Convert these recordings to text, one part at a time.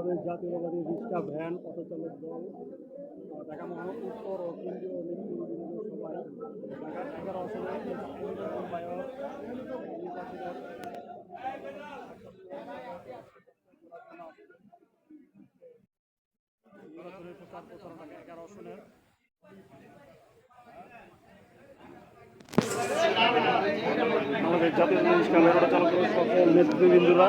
বাংলাদেশ জাতীয়তাবাদী rickshaw van পথচালক দল ঢাকা উত্তর ও কেন্দ্রীয় নেতৃবৃন্দ সবাই ঢাকা 11 আসনে নির্বাচনের প্রচার প্রচারণা 11 আসনের আমাদের জাতীয় রিক্সা ভ্যান চালক দলের সকল নেতৃবৃন্দরা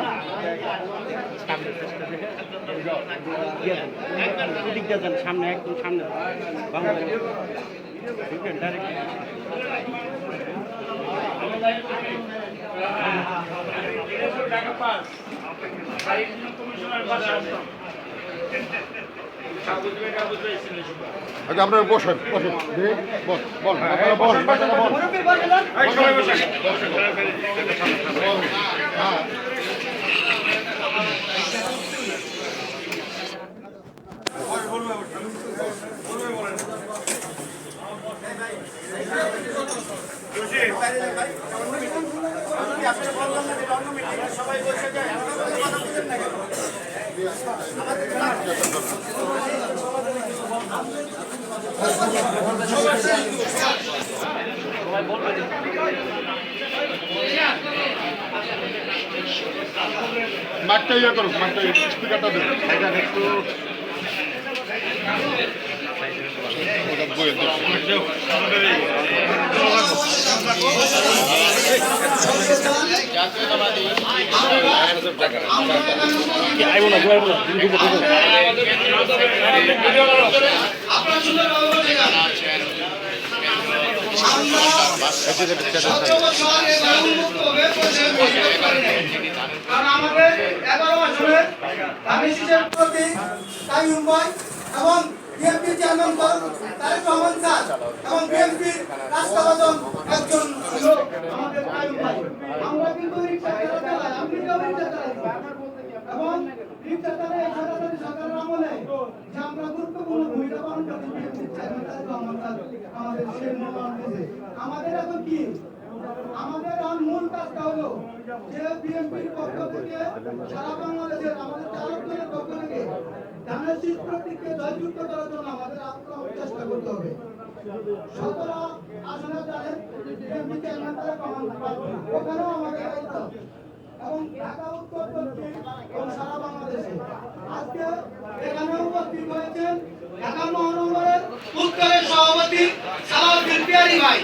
সামনে একদম সামনে আচ্ছা আপনারা বসেন বসেন বল সবাই বসে যায় মাঠটা ইয়ে করুক মাঠটা স্পিকারটা দেবে একটু আমাদের 11 বছরের ধানের প্রতি কাইয়ুম ভাই এবং বিএনপি চেয়ারম্যান তারেক রহমান স্যার এবং বিএনপির রাষ্ট্রপ্রধান একজন লোক আমাদের কাইয়ুম ভাই। আমরা কিন্তু রিকশা চালাই, আপনি কেউ রিকশা চালাই এবং রিকশা চালাই এই সরকারি সরকারের আমলে যে আমরা গুরুত্বপূর্ণ ভূমিকা পালন করছি বিএনপি চেয়ারম্যান তারেক রহমান স্যার আমাদের সেই মনোনয়ন দিয়েছে। আমাদের এখন কি আমাদের মূল কাজটা হলো যে বিএনপির পক্ষ থেকে সারা বাংলাদেশের আমাদের চালক দলের পক্ষ থেকে ধানের শীত প্রতীককে জয়যুক্ত করার জন্য আমাদের আপ্রাণ চেষ্টা করতে হবে। 17 আসনে জানেন বিএনপি চেয়ারম্যান তারেক রহমান ওখানেও আমাদের দায়িত্ব এবং ঢাকা উত্তর দক্ষিণ এবং সারা বাংলাদেশে আজকে এখানে উপস্থিত হয়েছেন ঢাকা মহানগরের উত্তরের সভাপতি সালাউদ্দিন পিয়ারী ভাই।